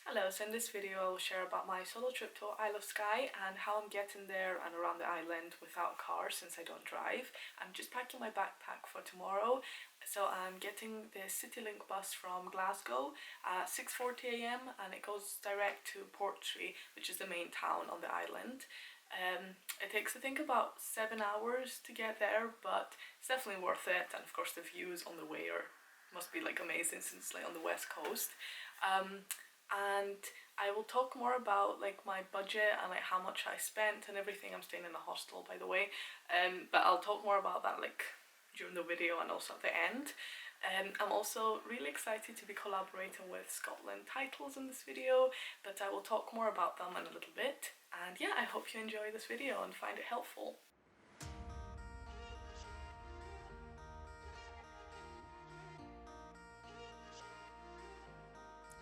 Hello, so in this video I will share about my solo trip to Isle of Skye and how I'm getting there and around the island without a car since I don't drive. I'm just packing my backpack for tomorrow, so I'm getting the CityLink bus from Glasgow at 6:40 a.m. and it goes direct to Portree, which is the main town on the island. It takes I think about 7 hours to get there, but it's definitely worth it, and of course the views on the way must be like amazing since it's like on the west coast. And I will talk more about like my budget and like how much I spent and everything. I'm staying in a hostel, by the way, but I'll talk more about that like during the video and also at the end. I'm also really excited to be collaborating with Scotland Titles in this video, but I will talk more about them in a little bit. And yeah, I hope you enjoy this video and find it helpful.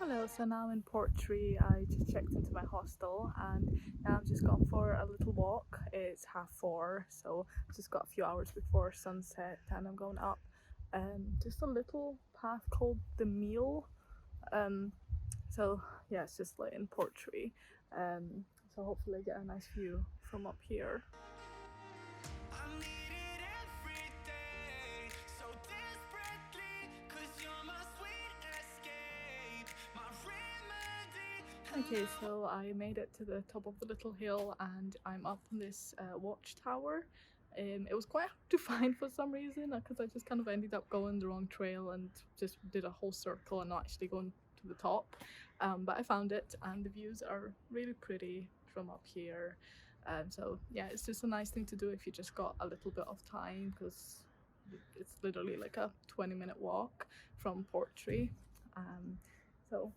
Hello, so now I'm in Portree. I just checked into my hostel and now I'm just gone for a little walk. It's 4:30, so I've just got a few hours before sunset and I'm going up just a little path called the Meal. So yeah, it's just like in Portree. So hopefully I get a nice view from up here. Okay, so I made it to the top of the little hill and I'm up on this watchtower. It was quite hard to find for some reason because I just kind of ended up going the wrong trail and just did a whole circle and not actually going to the top. But I found it and the views are really pretty from up here. So yeah, it's just a nice thing to do if you just got a little bit of time, because it's literally like a 20-minute walk from Portree. So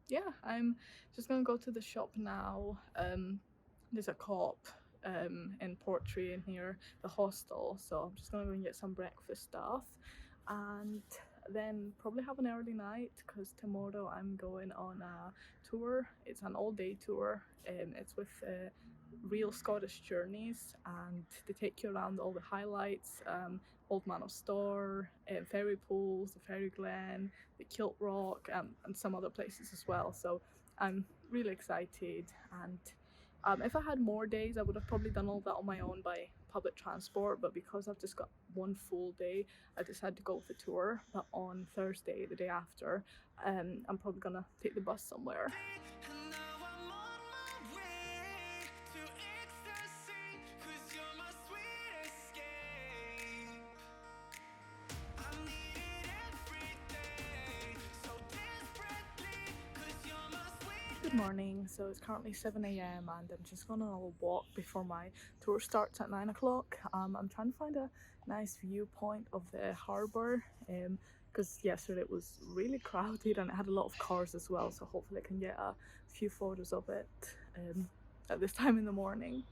yeah, I'm just gonna go to the shop now. There's a co-op in Portree in here, the hostel, so I'm just gonna go and get some breakfast stuff and then probably have an early night because tomorrow I'm going on a tour. It's an all-day tour. It's with Real Scottish Journeys and they take you around all the highlights, Old Man of Storr, ferry pools, the ferry Glen, the Kilt Rock, and some other places as well. So I'm really excited, and if I had more days I would have probably done all that on my own by public transport, but because I've just got one full day I decided to go with the tour. But on Thursday, the day after, I'm probably gonna take the bus somewhere. Good morning, so it's currentently 7 a.m. and I'm just going on a little walk before my tour starts at 9 o'clock. I'm trying to find a nice viewpoint of the harbour because yesterday it was really crowded and it had a lot of cars as well, so hopefully I can get a few photos of it at this time in the morning.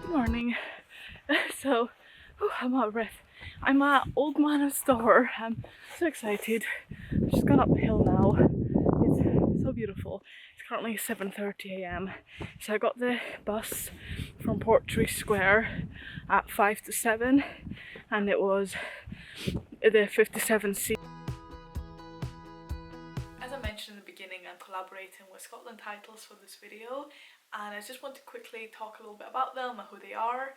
Morning. So I'm out of breath. I'm at Old Man of Storr. I'm so excited. I've just gone up the hill now. It's beautiful. It's currently 7:30 a.m. So I got the bus from Portree Square at 5 to 7 and it was the 57C. As I mentioned in the beginning, I'm collaborating with Scotland Titles for this video, and I just want to quickly talk a little bit about them and who they are.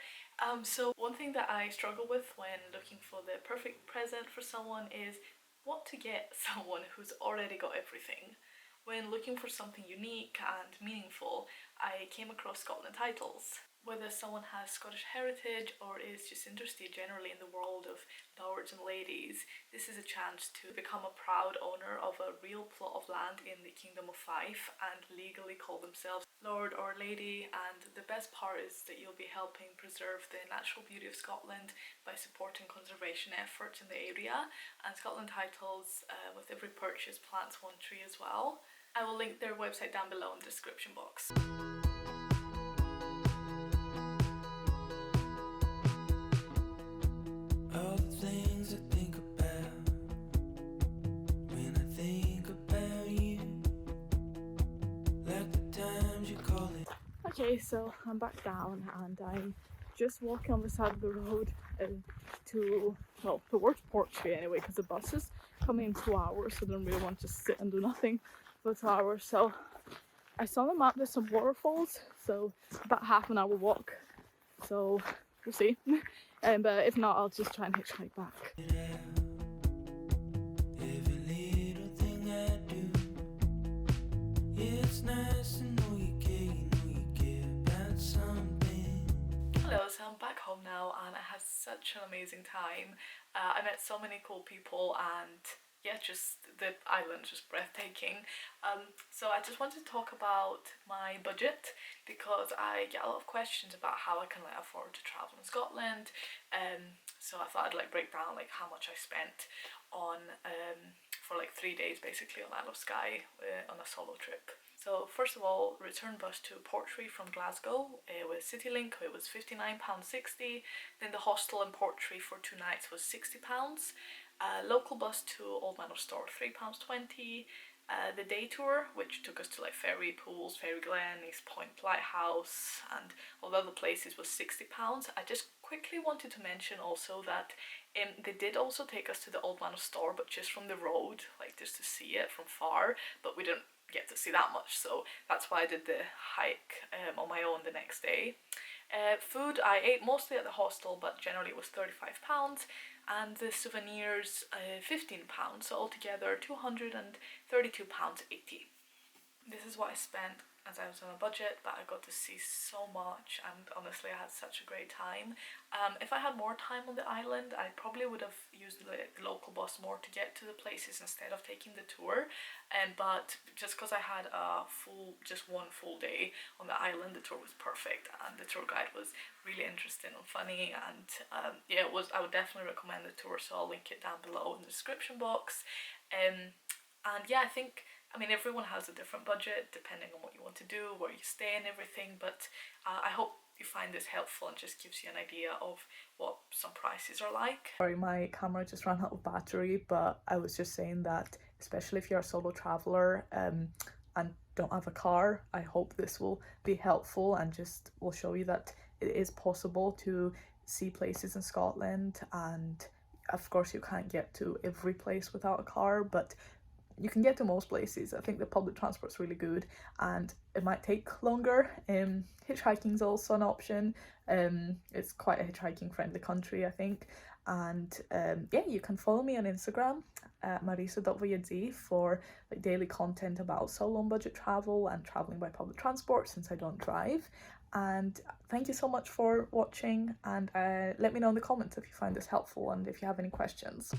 So one thing that I struggle with when looking for the perfect present for someone is what to get someone who's already got everything. When looking for something unique and meaningful, I came across Scotland Titles. Whether someone has Scottish heritage or is just interested generally in the world of lords and ladies, this is a chance to become a proud owner of a real plot of land in the Kingdom of Fife and legally call themselves Lord or Lady. And the best part is that you'll be helping preserve the natural beauty of Scotland by supporting conservation efforts in the area. And Scotland Titles, with every purchase, plants one tree as well. I will link their website down below in the description box. Okay, so I'm back down and I'm just walking on the side of the road towards Portree anyway, because the bus is coming in 2 hours, so I don't really want to just sit and do nothing for 2 hours. So I saw on the map there's some waterfalls, so about half an hour walk, so we'll see. But if not, I'll just try and hitchhike back. Hello, so I'm back home now and I had such an amazing time. I met so many cool people and yeah, just the island just breathtaking. So I just wanted to talk about my budget because I get a lot of questions about how I can afford to travel in Scotland. So I thought I'd break down how much I spent on for 3 days basically on Isle of Skye on a solo trip. So first of all, return bus to Portree from Glasgow with CityLink, it was £59.60. Then the hostel in Portree for 2 nights was £60. Local bus to Old Man of Storr, £3.20. The day tour, which took us to Ferry Pools, Ferry Glen, East Point Lighthouse and all the other places, was £60. I just quickly wanted to mention also that they did also take us to the Old Man of Storr, but just from the road, just to see it from far, but we didn't get to see that much, so that's why I did the hike on my own the next day. Food, I ate mostly at the hostel, but generally it was £35, and the souvenirs £15, so altogether £232.80. This is what I spent as I was on a budget, but I got to see so much and honestly I had such a great time. If I had more time on the island, I probably would have used the local bus more to get to the places instead of taking the tour, but just because I had just one full day on the island, the tour was perfect and the tour guide was really interesting and funny, and yeah, I would definitely recommend the tour, so I'll link it down below in the description box. And yeah, I mean, everyone has a different budget depending on what you want to do, where you stay and everything, but I hope you find this helpful and just gives you an idea of what some prices are like. Sorry, my camera just ran out of battery, but I was just saying that especially if you're a solo traveller and don't have a car, I hope this will be helpful and just will show you that it is possible to see places in Scotland, and of course you can't get to every place without a car, but you can get to most places. I think the public transport's really good and it might take longer. Hitchhiking's also an option. It's quite a hitchhiking friendly country, I think. And yeah, you can follow me on Instagram at marisa.voyadzi for daily content about solo and budget travel and traveling by public transport since I don't drive. And thank you so much for watching, and let me know in the comments if you find this helpful and if you have any questions.